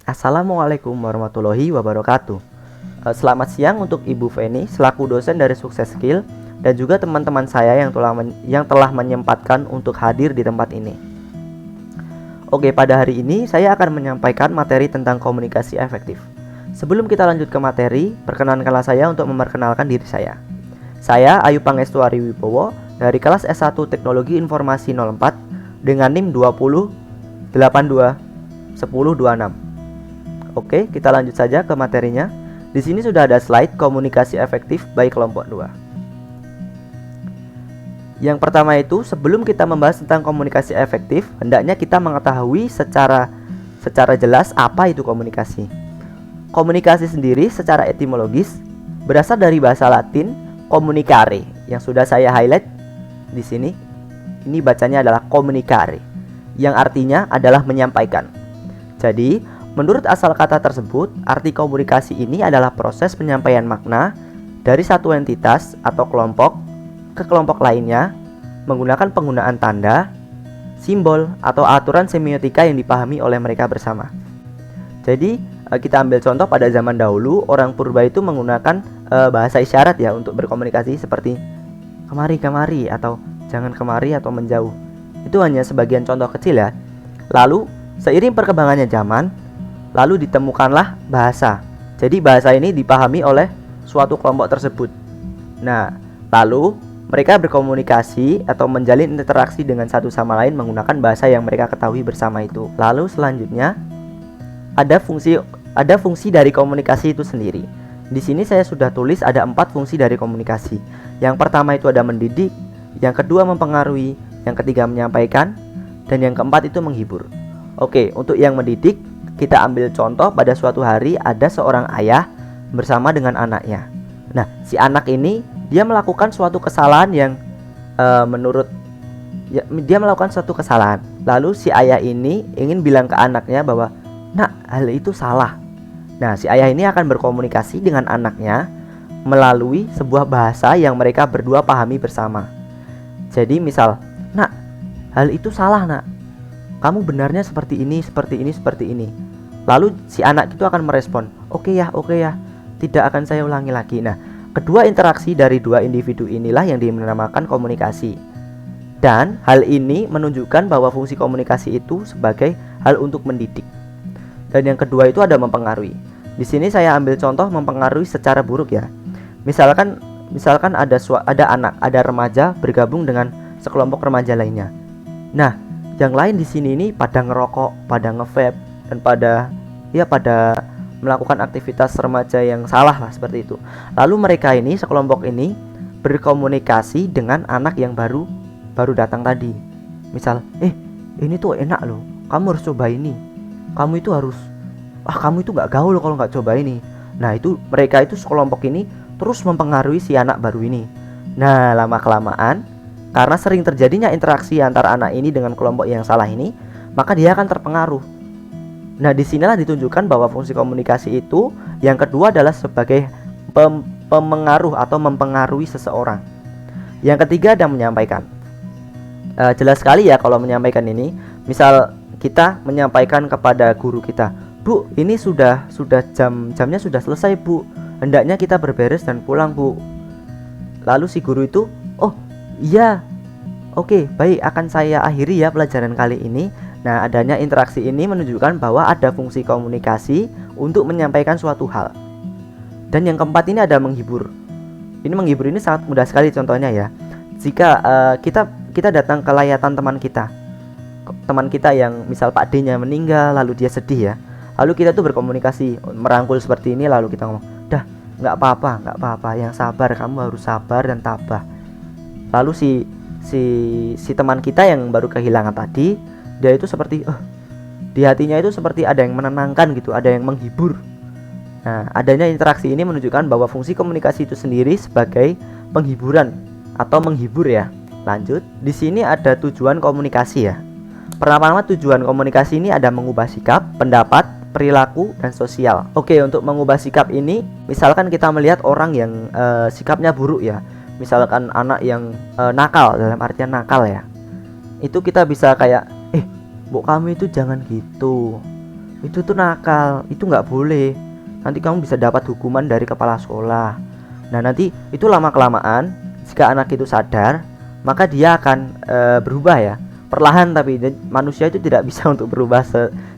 Assalamualaikum warahmatullahi wabarakatuh. Selamat siang untuk Ibu Feni selaku dosen dari Sukses Skill dan juga teman-teman saya yang telah menyempatkan untuk hadir di tempat ini. Oke, pada hari ini saya akan menyampaikan materi tentang komunikasi efektif. Sebelum kita lanjut ke materi, perkenankanlah saya untuk memperkenalkan diri saya. Saya Ayu Pangestu Ari Wibowo dari kelas S1 Teknologi Informasi 04 dengan NIM 20 82 1026. Oke, kita lanjut saja ke materinya. Di sini sudah ada slide komunikasi efektif bagi kelompok 2. Yang pertama itu, sebelum kita membahas tentang komunikasi efektif, hendaknya kita mengetahui secara jelas apa itu komunikasi. Komunikasi sendiri secara etimologis berasal dari bahasa Latin communicare yang sudah saya highlight di sini. Ini bacanya adalah communicare, yang artinya adalah menyampaikan. Jadi, menurut asal kata tersebut, arti komunikasi ini adalah proses penyampaian makna dari satu entitas atau kelompok ke kelompok lainnya menggunakan penggunaan tanda, simbol, atau aturan semiotika yang dipahami oleh mereka bersama. Jadi, kita ambil contoh pada zaman dahulu, orang purba itu menggunakan bahasa isyarat ya untuk berkomunikasi seperti kemari atau jangan kemari atau menjauh. Itu hanya sebagian contoh kecil ya. Lalu, seiring perkembangannya zaman, lalu ditemukanlah bahasa. Jadi bahasa ini dipahami oleh suatu kelompok tersebut. Nah, lalu mereka berkomunikasi atau menjalin interaksi dengan satu sama lain menggunakan bahasa yang mereka ketahui bersama itu. Lalu selanjutnya ada fungsi dari komunikasi itu sendiri. Di sini saya sudah tulis ada 4 fungsi dari komunikasi. Yang pertama itu ada mendidik, yang kedua mempengaruhi, yang ketiga menyampaikan, dan yang keempat itu menghibur. Oke, untuk yang mendidik, kita ambil contoh pada suatu hari ada seorang ayah bersama dengan anaknya. Nah, si anak ini dia melakukan suatu kesalahan yang dia melakukan suatu kesalahan. Lalu si ayah ini ingin bilang ke anaknya bahwa, "Nak, hal itu salah." Nah, si ayah ini akan berkomunikasi dengan anaknya melalui sebuah bahasa yang mereka berdua pahami bersama. Jadi misal, "Nak, hal itu salah, Nak. Kamu benarnya seperti ini, seperti ini, seperti ini." Lalu si anak itu akan merespon, oke ya, tidak akan saya ulangi lagi. Nah, kedua interaksi dari dua individu inilah yang dinamakan komunikasi. Dan hal ini menunjukkan bahwa fungsi komunikasi itu sebagai hal untuk mendidik. Dan yang kedua itu ada mempengaruhi. Di sini saya ambil contoh mempengaruhi secara buruk ya. Misalkan ada remaja bergabung dengan sekelompok remaja lainnya. Nah, yang lain di sini ini pada ngerokok, pada nge-vape, dan pada melakukan aktivitas remaja yang salah lah seperti itu. Lalu mereka ini, sekelompok ini berkomunikasi dengan anak yang baru datang tadi. Misal, ini tuh enak loh, kamu harus coba ini. Kamu itu gak gaul loh kalau gak coba ini. Nah, itu mereka itu sekelompok ini terus mempengaruhi si anak baru ini. Nah, lama-kelamaan karena sering terjadinya interaksi antara anak ini dengan kelompok yang salah ini, maka dia akan terpengaruh. Nah, disinilah ditunjukkan bahwa fungsi komunikasi itu yang kedua adalah sebagai pemengaruh atau mempengaruhi seseorang. Yang ketiga ada menyampaikan. Jelas sekali ya kalau menyampaikan ini. Misal kita menyampaikan kepada guru kita, "Bu, ini jamnya sudah selesai, Bu. Hendaknya kita berberes dan pulang, Bu." Lalu si guru itu, "Oh, iya. Oke, baik, akan saya akhiri ya pelajaran kali ini." Nah, adanya interaksi ini menunjukkan bahwa ada fungsi komunikasi untuk menyampaikan suatu hal. Dan yang keempat ini ada menghibur. Menghibur ini sangat mudah sekali contohnya ya. Jika kita datang ke layatan teman kita yang misal Pak D-nya meninggal, lalu dia sedih ya. Lalu kita tuh berkomunikasi, merangkul seperti ini, lalu kita ngomong, "Dah, nggak apa-apa, yang sabar, kamu harus sabar dan tabah." Lalu si teman kita yang baru kehilangan tadi, dia itu seperti di hatinya itu seperti ada yang menenangkan gitu, ada yang menghibur. Nah, adanya interaksi ini menunjukkan bahwa fungsi komunikasi itu sendiri sebagai penghiburan atau menghibur ya. Lanjut, di sini ada tujuan komunikasi ya. Pertama, tujuan komunikasi ini ada mengubah sikap, pendapat, perilaku, dan sosial. Oke, untuk mengubah sikap ini, misalkan kita melihat orang yang sikapnya buruk ya. Misalkan anak yang nakal, dalam artian nakal ya. Itu kita bisa kayak, "Bu, kamu itu jangan gitu. itu tuh nakal, itu nggak boleh, nanti kamu bisa dapat hukuman dari kepala sekolah. Nah nanti itu lama kelamaan jika anak itu sadar, maka dia akan berubah ya, perlahan. Tapi manusia itu tidak bisa untuk berubah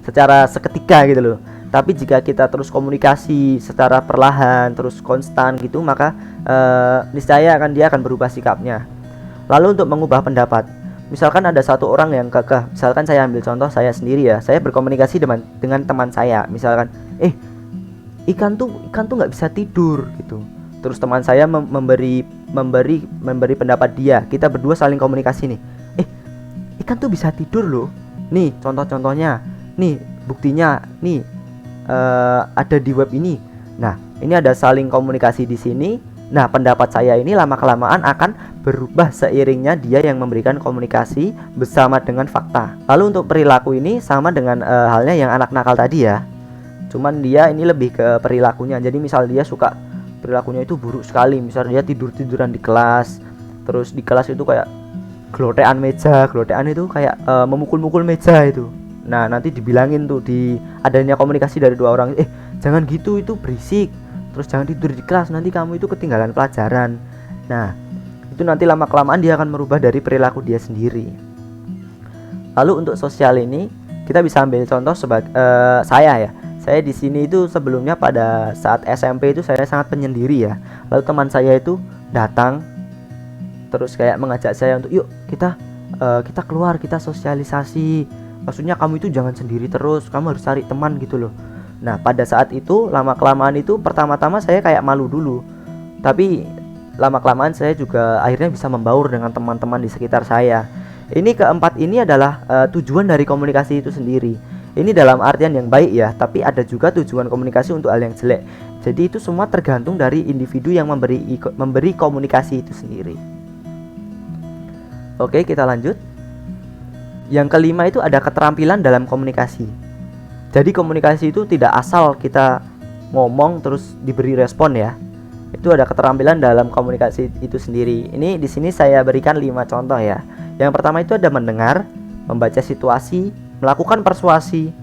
secara seketika gitu loh. Tapi jika kita terus komunikasi secara perlahan, terus konstan gitu, maka niscaya dia akan berubah sikapnya. Lalu untuk mengubah pendapat, misalkan ada satu orang yang kekeh, misalkan saya ambil contoh saya sendiri ya, saya berkomunikasi dengan teman saya, misalkan, ikan tuh nggak bisa tidur gitu. Terus teman saya memberi pendapat dia, kita berdua saling komunikasi nih, ikan tuh bisa tidur loh, nih contoh-contohnya, nih buktinya, nih ada di web ini. Nah ini ada saling komunikasi di sini. Nah pendapat saya ini lama kelamaan akan berubah seiringnya dia yang memberikan komunikasi bersama dengan fakta. Lalu untuk perilaku ini sama dengan halnya yang anak nakal tadi ya, cuman dia ini lebih ke perilakunya. Jadi misal dia suka perilakunya itu buruk sekali, misal dia tiduran di kelas, terus di kelas itu kayak gelotean meja, gelotean itu kayak memukul-mukul meja itu. Nah nanti dibilangin tuh, di adanya komunikasi dari dua orang, jangan gitu, itu berisik, terus jangan tidur di kelas, nanti kamu itu ketinggalan pelajaran. Nah itu nanti lama kelamaan dia akan merubah dari perilaku dia sendiri. Lalu untuk sosial ini kita bisa ambil contoh sebagai saya di sini itu sebelumnya pada saat SMP itu saya sangat penyendiri ya. Lalu teman saya itu datang terus kayak mengajak saya untuk yuk kita keluar, kita sosialisasi. Maksudnya kamu itu jangan sendiri terus, kamu harus cari teman gitu loh. Nah pada saat itu lama kelamaan itu pertama-tama saya kayak malu dulu, tapi lama kelamaan saya juga akhirnya bisa membaur dengan teman-teman di sekitar saya. Ini keempat ini adalah tujuan dari komunikasi itu sendiri. Ini dalam artian yang baik ya, tapi ada juga tujuan komunikasi untuk hal yang jelek. Jadi itu semua tergantung dari individu yang memberi komunikasi itu sendiri. Oke, kita lanjut. Yang kelima itu ada keterampilan dalam komunikasi. Jadi komunikasi itu tidak asal kita ngomong terus diberi respon ya. Itu ada keterampilan dalam komunikasi itu sendiri. Ini di sini saya berikan 5 contoh ya. Yang pertama itu ada mendengar, membaca situasi, melakukan persuasi,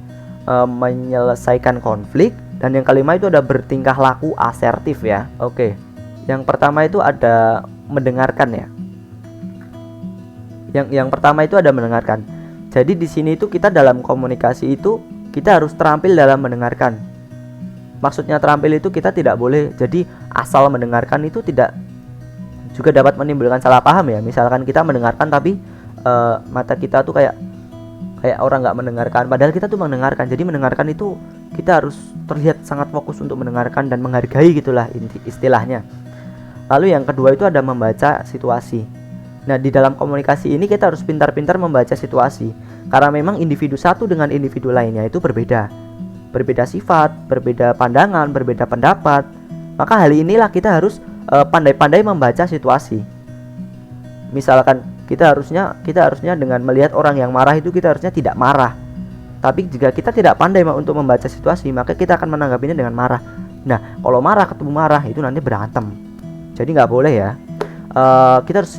menyelesaikan konflik, dan yang kelima itu ada bertingkah laku asertif ya. Oke. Yang pertama itu ada mendengarkan ya. Yang pertama itu ada mendengarkan. Jadi di sini itu kita dalam komunikasi itu kita harus terampil dalam mendengarkan. Maksudnya terampil itu kita tidak boleh jadi asal mendengarkan, itu tidak juga dapat menimbulkan salah paham ya. Misalkan kita mendengarkan tapi mata kita tuh kayak orang nggak mendengarkan, padahal kita tuh mendengarkan. Jadi mendengarkan itu kita harus terlihat sangat fokus untuk mendengarkan dan menghargai gitulah istilahnya. Lalu yang kedua itu ada membaca situasi. Nah di dalam komunikasi ini kita harus pintar-pintar membaca situasi, karena memang individu satu dengan individu lainnya itu berbeda sifat, berbeda pandangan, berbeda pendapat. Maka hal inilah kita harus pandai-pandai membaca situasi. Misalkan kita harusnya dengan melihat orang yang marah itu kita harusnya tidak marah. Tapi jika kita tidak pandai untuk membaca situasi, maka kita akan menanggapinya dengan marah. Nah kalau marah ketemu marah itu nanti berantem. Jadi nggak boleh ya. Kita harus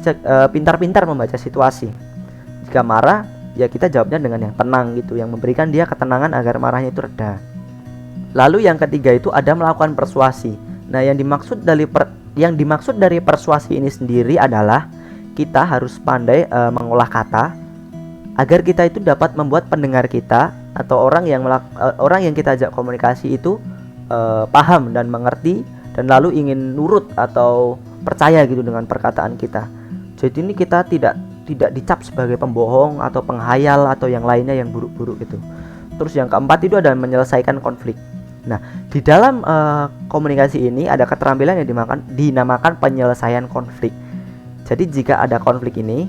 pintar-pintar membaca situasi. Jika marah ya kita jawabnya dengan yang tenang gitu, yang memberikan dia ketenangan agar marahnya itu reda. Lalu yang ketiga itu ada melakukan persuasi. Nah yang dimaksud dari persuasi ini sendiri adalah kita harus pandai mengolah kata agar kita itu dapat membuat pendengar kita atau orang yang kita ajak komunikasi itu paham dan mengerti, dan lalu ingin nurut atau percaya gitu dengan perkataan kita. Jadi ini kita tidak dicap sebagai pembohong atau penghayal atau yang lainnya yang buruk-buruk gitu. Terus yang keempat itu ada menyelesaikan konflik. Nah di dalam komunikasi ini ada keterampilan yang dinamakan penyelesaian konflik. Jadi jika ada konflik ini,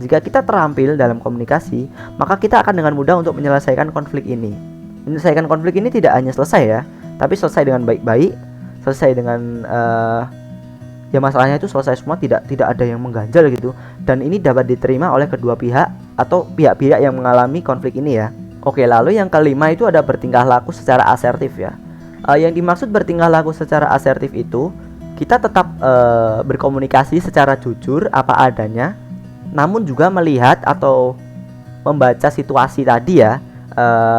jika kita terampil dalam komunikasi, maka kita akan dengan mudah untuk menyelesaikan konflik ini. Menyelesaikan konflik ini tidak hanya selesai ya, tapi selesai dengan baik-baik, selesai dengan ya masalahnya itu selesai semua, tidak ada yang mengganjal gitu. Dan ini dapat diterima oleh kedua pihak atau pihak-pihak yang mengalami konflik ini ya. Oke, lalu yang kelima itu ada bertingkah laku secara asertif ya. Yang dimaksud bertingkah laku secara asertif itu kita tetap berkomunikasi secara jujur apa adanya, namun juga melihat atau membaca situasi tadi ya,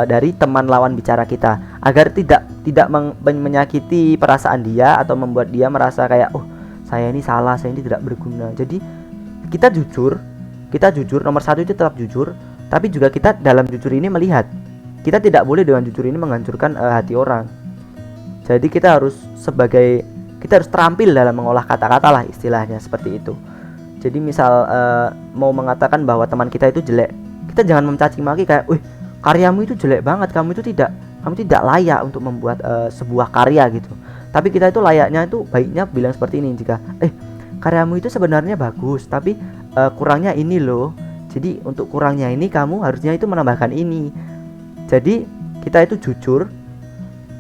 dari teman lawan bicara kita, agar tidak menyakiti perasaan dia atau membuat dia merasa kayak, oh saya ini salah, saya ini tidak berguna. Jadi kita jujur nomor satu itu tetap jujur, tapi juga kita dalam jujur ini melihat, kita tidak boleh dengan jujur ini menghancurkan hati orang. Jadi kita harus terampil dalam mengolah kata-kata lah, istilahnya seperti itu. Jadi misal mau mengatakan bahwa teman kita itu jelek, kita jangan mencaci maki kayak, wih karyamu itu jelek banget, kamu tidak layak untuk membuat sebuah karya gitu. Tapi kita itu baiknya bilang seperti ini, jika karyamu itu sebenarnya bagus, tapi kurangnya ini loh. Jadi untuk kurangnya ini kamu harusnya itu menambahkan ini. Jadi kita itu jujur,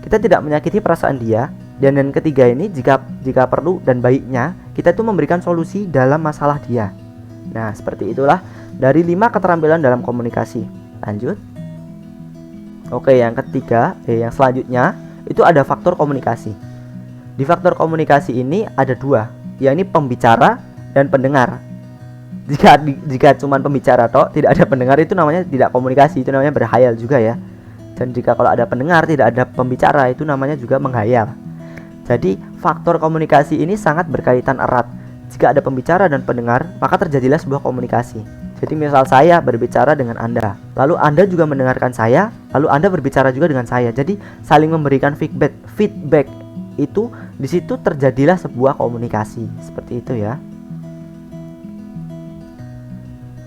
kita tidak menyakiti perasaan dia. Dan yang ketiga ini, jika perlu dan baiknya kita itu memberikan solusi dalam masalah dia. Nah seperti itulah dari 5 keterampilan dalam komunikasi. Lanjut. Oke, yang selanjutnya itu ada faktor komunikasi. Di faktor komunikasi ini ada 2, yakni pembicara dan pendengar. Jika cuma pembicara tidak ada pendengar, itu namanya tidak komunikasi, itu namanya berhayal juga ya. Dan jika kalau ada pendengar tidak ada pembicara, itu namanya juga menghayal. Jadi faktor komunikasi ini sangat berkaitan erat. Jika ada pembicara dan pendengar, maka terjadilah sebuah komunikasi. Jadi misal saya berbicara dengan Anda, lalu Anda juga mendengarkan saya, lalu Anda berbicara juga dengan saya. Jadi saling memberikan feedback itu, di situ terjadilah sebuah komunikasi. Seperti itu ya.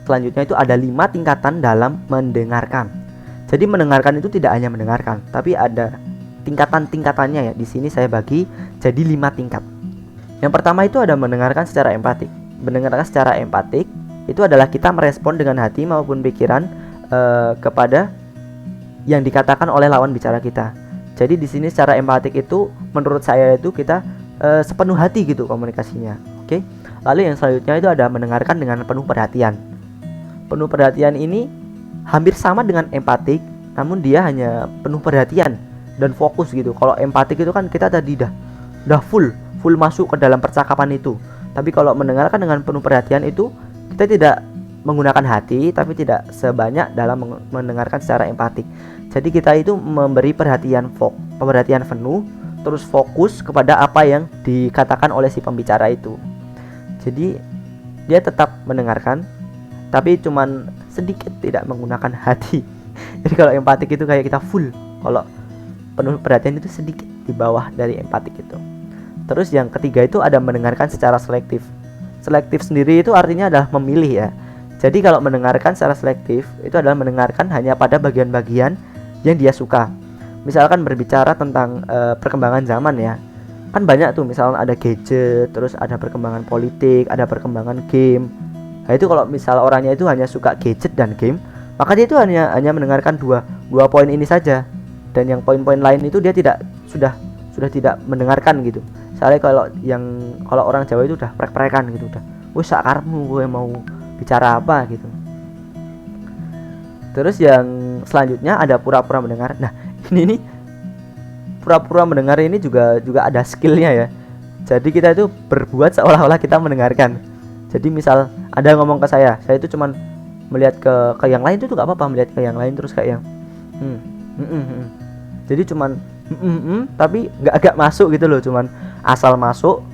Selanjutnya itu ada 5 tingkatan dalam mendengarkan. Jadi mendengarkan itu tidak hanya mendengarkan, tapi ada tingkatan-tingkatannya ya. Di sini saya bagi jadi 5 tingkat. Yang pertama itu ada mendengarkan secara empatik. Mendengarkan secara empatik itu adalah kita merespon dengan hati maupun pikiran kepada yang dikatakan oleh lawan bicara kita. Jadi di sini secara empatik itu menurut saya itu kita sepenuh hati gitu komunikasinya. Oke. Lalu yang selanjutnya itu ada mendengarkan dengan penuh perhatian. Penuh perhatian ini hampir sama dengan empatik, namun dia hanya penuh perhatian dan fokus gitu. Kalau empatik itu kan kita tadi dah full masuk ke dalam percakapan itu. Tapi kalau mendengarkan dengan penuh perhatian itu kita tidak menggunakan hati, tapi tidak sebanyak dalam mendengarkan secara empatik. Jadi kita itu memberi perhatian penuh, terus fokus kepada apa yang dikatakan oleh si pembicara itu. Jadi dia tetap mendengarkan, tapi cuman sedikit tidak menggunakan hati. Jadi kalau empatik itu kayak kita full, kalau penuh perhatian itu sedikit di bawah dari empatik itu. Terus yang ketiga itu ada mendengarkan secara selektif. Selektif sendiri itu artinya adalah memilih ya. Jadi kalau mendengarkan secara selektif itu adalah mendengarkan hanya pada bagian-bagian yang dia suka. Misalkan berbicara tentang perkembangan zaman ya, kan banyak tuh, misalnya ada gadget, terus ada perkembangan politik, ada perkembangan game. Nah itu kalau misal orangnya itu hanya suka gadget dan game, maka dia itu hanya mendengarkan dua poin ini saja, dan yang poin-poin lain itu dia sudah tidak mendengarkan gitu. Soalnya kalau orang Jawa itu udah prek-prekan gitu, udah wis sakarepmu gue mau bicara apa gitu. Terus yang selanjutnya ada pura-pura mendengar. Nah ini nih, pura-pura mendengar ini juga ada skillnya ya. Jadi kita itu berbuat seolah-olah kita mendengarkan. Jadi misal ada yang ngomong ke saya itu cuman melihat ke yang lain, itu gak apa-apa melihat ke yang lain terus kayak yang jadi cuman tapi agak masuk gitu loh, cuman asal masuk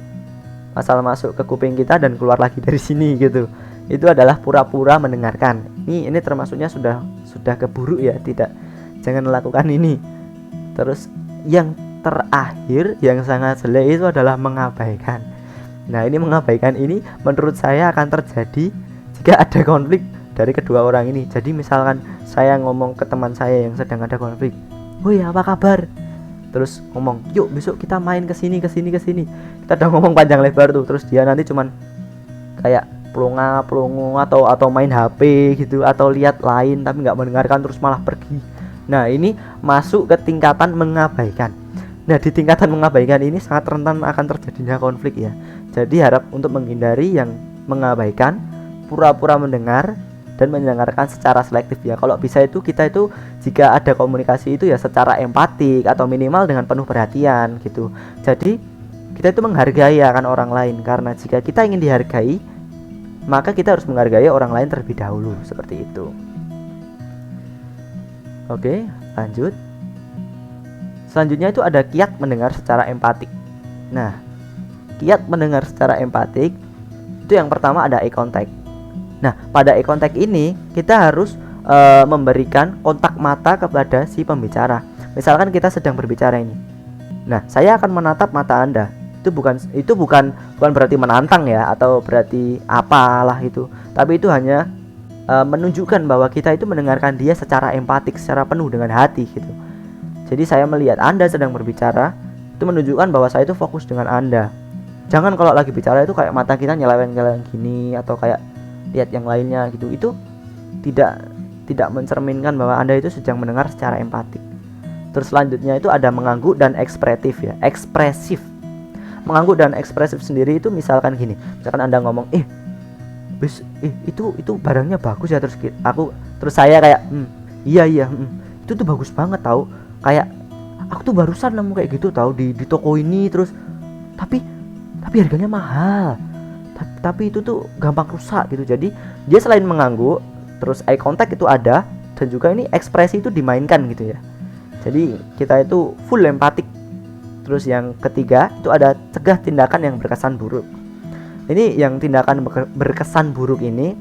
ke kuping kita dan keluar lagi dari sini gitu. Itu adalah pura-pura mendengarkan. Ini termasuknya sudah keburu ya, jangan lakukan ini. Terus yang terakhir yang sangat jelek itu adalah mengabaikan. Nah ini mengabaikan ini menurut saya akan terjadi jika ada konflik dari kedua orang ini. Jadi misalkan saya ngomong ke teman saya yang sedang ada konflik, "Woi apa kabar?" Terus ngomong, "Yuk besok kita main kesini." Kita udah ngomong panjang lebar tuh, terus dia nanti cuman kayak pelongo atau main HP gitu, atau lihat lain tapi nggak mendengarkan, terus malah pergi. Nah ini masuk ke tingkatan mengabaikan. Nah di tingkatan mengabaikan ini sangat rentan akan terjadinya konflik ya. Jadi harap untuk menghindari yang mengabaikan, pura-pura mendengar dan mendengarkan secara selektif ya. Kalau bisa itu kita itu jika ada komunikasi itu ya secara empatik atau minimal dengan penuh perhatian gitu. Jadi kita itu menghargai akan orang lain, karena jika kita ingin dihargai maka kita harus menghargai orang lain terlebih dahulu, seperti itu. Oke, lanjut. Selanjutnya itu ada kiat mendengar secara empatik. Nah, kiat mendengar secara empatik itu yang pertama ada eye contact. Nah, pada eye contact ini kita harus memberikan kontak mata kepada si pembicara. Misalkan kita sedang berbicara ini. Nah, saya akan menatap mata Anda. Itu bukan berarti menantang ya, atau berarti apalah itu. Tapi itu hanya menunjukkan bahwa kita itu mendengarkan dia secara empatik, secara penuh dengan hati gitu. Jadi saya melihat Anda sedang berbicara, itu menunjukkan bahwa saya itu fokus dengan Anda. Jangan kalau lagi bicara itu kayak mata kita nyeleweng-nyeleweng gini, atau kayak lihat yang lainnya gitu. Itu tidak mencerminkan bahwa Anda itu sedang mendengar secara empatik. Terus selanjutnya itu ada mengangguk dan ekspresif ya, ekspresif. Mengangguk dan ekspresif sendiri itu misalkan gini, misalkan Anda ngomong, itu barangnya bagus ya, terus saya kayak iya itu tuh bagus banget tahu, kayak aku tuh barusan nemu kayak gitu tahu di toko ini, terus tapi harganya mahal, tapi itu tuh gampang rusak gitu. Jadi dia selain mengangguk, terus eye contact itu ada, dan juga ini ekspresi itu dimainkan gitu ya. Jadi kita itu full empatik. Terus yang ketiga itu ada cegah tindakan yang berkesan buruk. Ini yang tindakan berkesan buruk ini,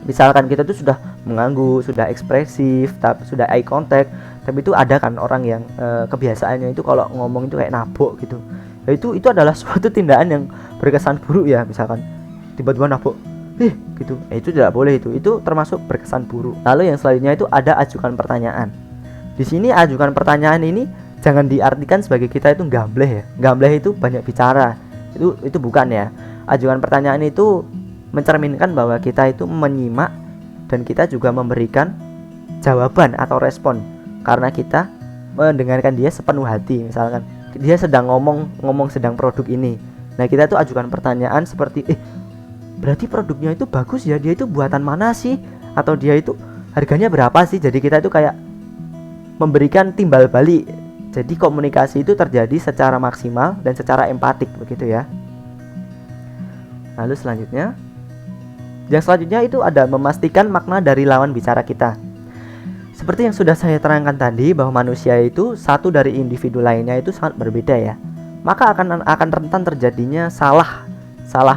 misalkan kita tuh sudah mengangguk, sudah ekspresif, sudah eye contact, tapi itu ada kan orang yang kebiasaannya itu kalau ngomong itu kayak nabok gitu. Ya itu adalah suatu tindakan yang berkesan buruk ya, misalkan tiba-tiba nabok gitu. Itu tidak boleh, itu termasuk berkesan buruk. Lalu yang selanjutnya itu ada ajukan pertanyaan. Di sini ajukan pertanyaan ini jangan diartikan sebagai kita itu gambleh ya. Gambleh itu banyak bicara. Itu bukan ya. Ajukan pertanyaan itu mencerminkan bahwa kita itu menyimak dan kita juga memberikan jawaban atau respon karena kita mendengarkan dia sepenuh hati. Misalkan dia sedang ngomong sedang produk ini. Nah, kita tuh ajukan pertanyaan seperti berarti produknya itu bagus ya, dia itu buatan mana sih, atau dia itu harganya berapa sih. Jadi kita itu kayak memberikan timbal balik. Jadi komunikasi itu terjadi secara maksimal dan secara empatik begitu ya. Lalu yang selanjutnya itu ada memastikan makna dari lawan bicara kita. Seperti yang sudah saya terangkan tadi, bahwa manusia itu satu dari individu lainnya itu sangat berbeda ya. Maka akan rentan terjadinya salah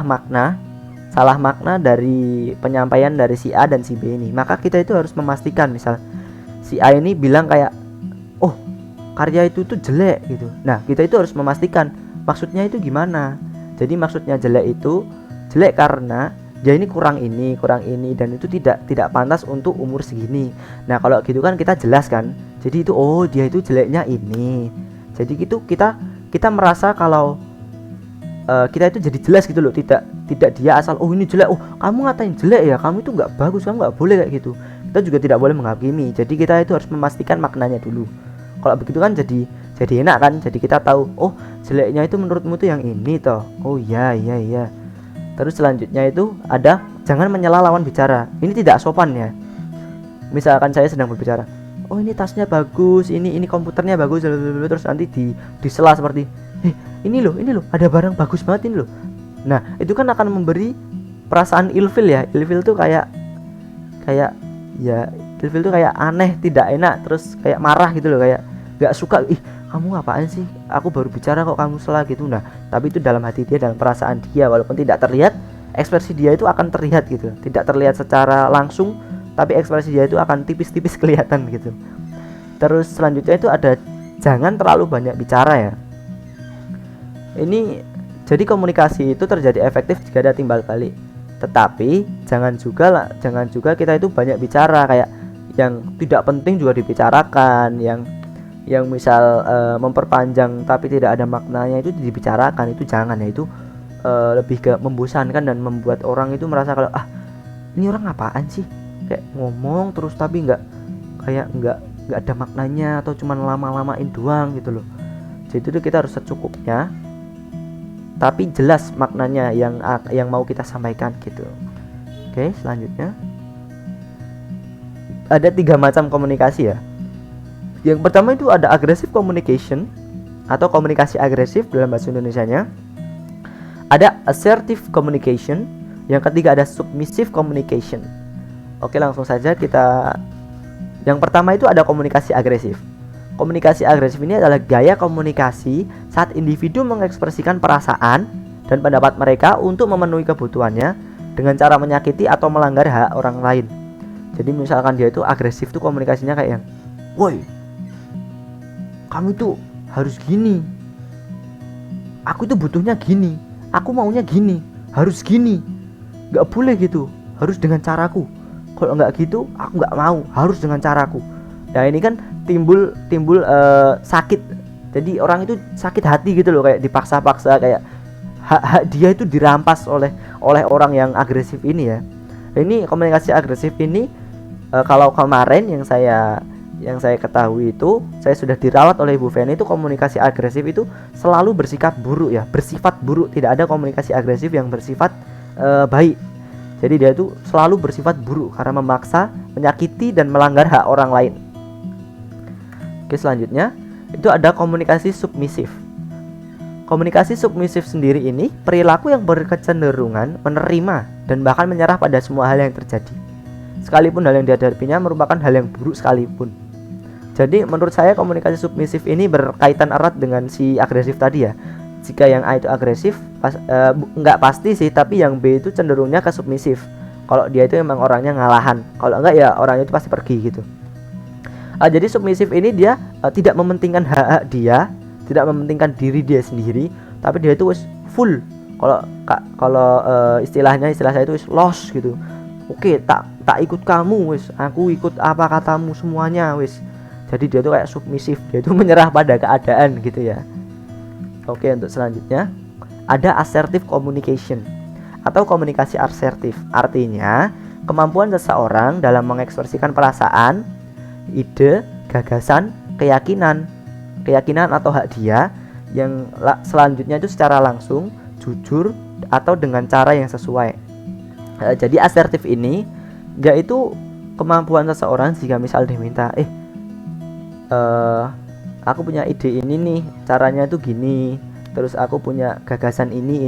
makna dari penyampaian dari si A dan si B ini. Maka kita itu harus memastikan, misal si A ini bilang kayak, oh karya itu tuh jelek gitu. Nah, kita itu harus memastikan maksudnya itu gimana. Jadi maksudnya jelek itu jelek karena dia ini kurang ini dan itu tidak pantas untuk umur segini. Nah, kalau gitu kan kita jelas kan. Jadi itu dia itu jeleknya ini. Jadi gitu kita merasa kalau kita itu jadi jelas gitu loh, tidak dia asal ini jelek, kamu ngatain jelek ya, kamu itu nggak bagus, kamu nggak boleh kayak gitu. Kita juga tidak boleh menghakimi. Jadi kita itu harus memastikan maknanya dulu. Kalau begitu kan jadi enak kan. Jadi kita tahu, jeleknya itu menurutmu tuh yang ini toh. Oh iya. Terus selanjutnya itu ada jangan menyela lawan bicara. Ini tidak sopan ya. Misalkan saya sedang berbicara, ini tasnya bagus, ini komputernya bagus, terus nanti disela seperti, ini loh ada barang bagus banget ini loh. Nah, itu kan akan memberi perasaan ilfil ya. Ilfil tuh kayak ilfil tuh kayak aneh, tidak enak, terus kayak marah gitu loh, kayak gak suka. Kamu apaan sih, aku baru bicara kok kamu salah gitu. Nah, tapi itu dalam hati dia, dalam perasaan dia, walaupun tidak terlihat, ekspresi dia itu akan terlihat gitu. Tidak terlihat secara langsung, tapi ekspresi dia itu akan tipis-tipis kelihatan gitu. Terus selanjutnya itu ada jangan terlalu banyak bicara ya. Ini jadi komunikasi itu terjadi efektif jika ada timbal balik. Tetapi jangan juga kita itu banyak bicara, kayak yang tidak penting juga dibicarakan, yang misal memperpanjang tapi tidak ada maknanya itu dibicarakan. Itu jangan ya. Itu lebih ke membosankan dan membuat orang itu merasa kalau ini orang apaan sih, kayak ngomong terus tapi nggak ada maknanya, atau cuman lama-lamain doang gitu loh. Jadi itu kita harus secukupnya tapi jelas maknanya yang mau kita sampaikan gitu. Oke, selanjutnya ada 3 macam komunikasi ya. Yang pertama itu ada aggressive communication atau komunikasi agresif dalam bahasa Indonesianya. Ada assertive communication. Yang ketiga ada submissive communication. Oke, langsung saja kita Yang pertama itu ada komunikasi agresif. Komunikasi agresif ini adalah gaya komunikasi saat individu mengekspresikan perasaan dan pendapat mereka untuk memenuhi kebutuhannya dengan cara menyakiti atau melanggar hak orang lain. Jadi misalkan dia itu agresif tuh komunikasinya kayak yang, woi, kamu itu harus gini, aku itu butuhnya gini, aku maunya gini, harus gini, gak boleh gitu, harus dengan caraku, kalau gak gitu aku gak mau, harus dengan caraku. Nah ini kan timbul sakit, jadi orang itu sakit hati gitu loh, kayak dipaksa-paksa, kayak hak dia itu dirampas oleh orang yang agresif ini ya. Ini komunikasi agresif ini kalau kemarin yang saya ketahui itu, saya sudah dirawat oleh Ibu Feni, itu komunikasi agresif itu selalu bersikap buruk ya, bersifat buruk. Tidak ada komunikasi agresif yang bersifat baik. Jadi dia itu selalu bersifat buruk karena memaksa, menyakiti dan melanggar hak orang lain. Oke, selanjutnya itu ada komunikasi submisif. Komunikasi submisif sendiri ini perilaku yang berkecenderungan menerima dan bahkan menyerah pada semua hal yang terjadi, sekalipun hal yang dihadapinya merupakan hal yang buruk sekalipun. Jadi menurut saya komunikasi submisif ini berkaitan erat dengan si agresif tadi ya. Jika yang A itu agresif, nggak pasti sih, tapi yang B itu cenderungnya ke submisif. Kalau dia itu memang orangnya ngalahan, kalau enggak ya orangnya itu pasti pergi gitu. Jadi submisif ini dia tidak mementingkan hak dia, tidak mementingkan diri dia sendiri, tapi dia itu full. Kalau istilah saya itu lost gitu. Oke, tak ikut kamu wis, aku ikut apa katamu semuanya wis. Jadi dia tuh kayak submisif, dia itu menyerah pada keadaan gitu ya. Oke, untuk selanjutnya ada assertive communication atau komunikasi asertif. Artinya kemampuan seseorang dalam mengekspresikan perasaan, ide, gagasan, keyakinan atau hak dia yang selanjutnya itu secara langsung, jujur atau dengan cara yang sesuai. Jadi asertif ini yaitu kemampuan seseorang jika misal diminta, aku punya ide ini nih, caranya tuh gini, terus aku punya gagasan ini,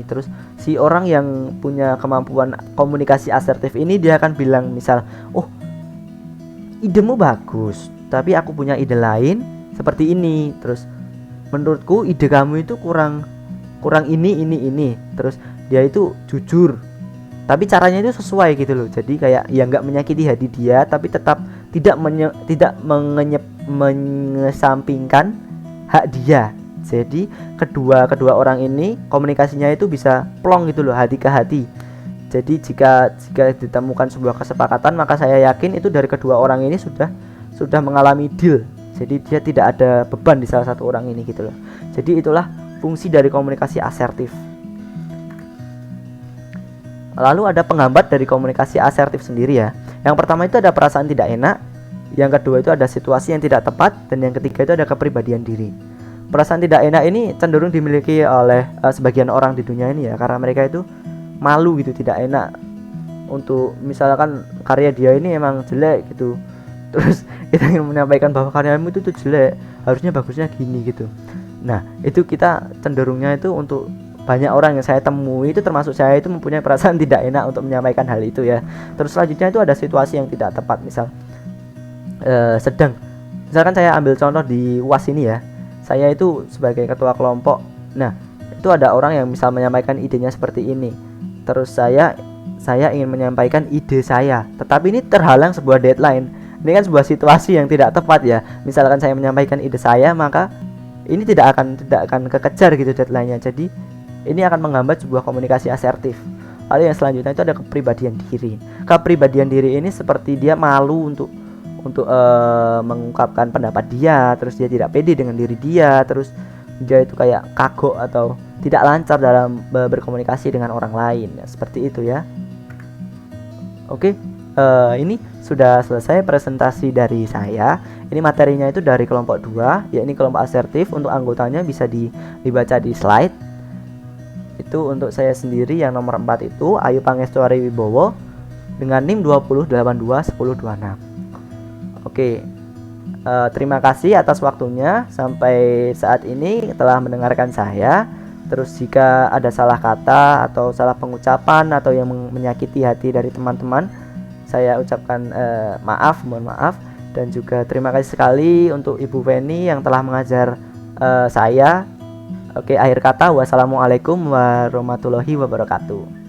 terus si orang yang punya kemampuan komunikasi asertif ini dia akan bilang misal, oh idemu bagus, tapi aku punya ide lain seperti ini, terus menurutku ide kamu itu kurang ini, terus dia itu jujur tapi caranya itu sesuai gitu loh. Jadi kayak ya nggak menyakiti hati dia, tapi tetap tidak mengesampingkan hak dia. Jadi kedua orang ini komunikasinya itu bisa plong gitu loh, hati ke hati. Jadi jika ditemukan sebuah kesepakatan, maka saya yakin itu dari kedua orang ini sudah mengalami deal. Jadi dia tidak ada beban di salah satu orang ini gitu loh. Jadi itulah fungsi dari komunikasi asertif. Lalu ada penghambat dari komunikasi asertif sendiri ya. Yang pertama itu ada perasaan tidak enak, yang kedua itu ada situasi yang tidak tepat, dan yang ketiga itu ada kepribadian diri. Perasaan tidak enak ini cenderung dimiliki oleh sebagian orang di dunia ini ya, karena mereka itu malu gitu, tidak enak untuk misalkan karya dia ini emang jelek gitu, terus kita ingin menyampaikan bahwa karyamu itu tuh jelek, harusnya bagusnya gini gitu. Nah itu kita cenderungnya itu untuk banyak orang yang saya temui itu termasuk saya itu mempunyai perasaan tidak enak untuk menyampaikan hal itu ya. Terus selanjutnya itu ada situasi yang tidak tepat, misal misalkan saya ambil contoh di UAS ini ya, saya itu sebagai ketua kelompok. Nah itu ada orang yang misal menyampaikan idenya seperti ini, terus saya ingin menyampaikan ide saya, tetapi ini terhalang sebuah deadline. Ini kan sebuah situasi yang tidak tepat ya. Misalkan saya menyampaikan ide saya, maka ini tidak akan kekejar gitu deadline-nya. Jadi ini akan menghambat sebuah komunikasi asertif. Lalu yang selanjutnya itu ada kepribadian diri. Kepribadian diri ini seperti dia malu untuk mengungkapkan pendapat dia, terus dia tidak pede dengan diri dia, terus dia itu kayak kagok atau tidak lancar dalam berkomunikasi dengan orang lain ya, seperti itu ya. Oke, ini sudah selesai presentasi dari saya. Ini materinya itu dari kelompok 2, yakni kelompok asertif. Untuk anggotanya bisa dibaca di slide. Itu untuk saya sendiri yang nomor 4 itu Ayu Pangestuari Wibowo dengan NIM 20821026. Oke, terima kasih atas waktunya sampai saat ini telah mendengarkan saya. Terus jika ada salah kata atau salah pengucapan atau yang menyakiti hati dari teman-teman, saya ucapkan mohon maaf. Dan juga terima kasih sekali untuk Ibu Feni yang telah mengajar saya. Oke, akhir kata, wassalamualaikum warahmatullahi wabarakatuh.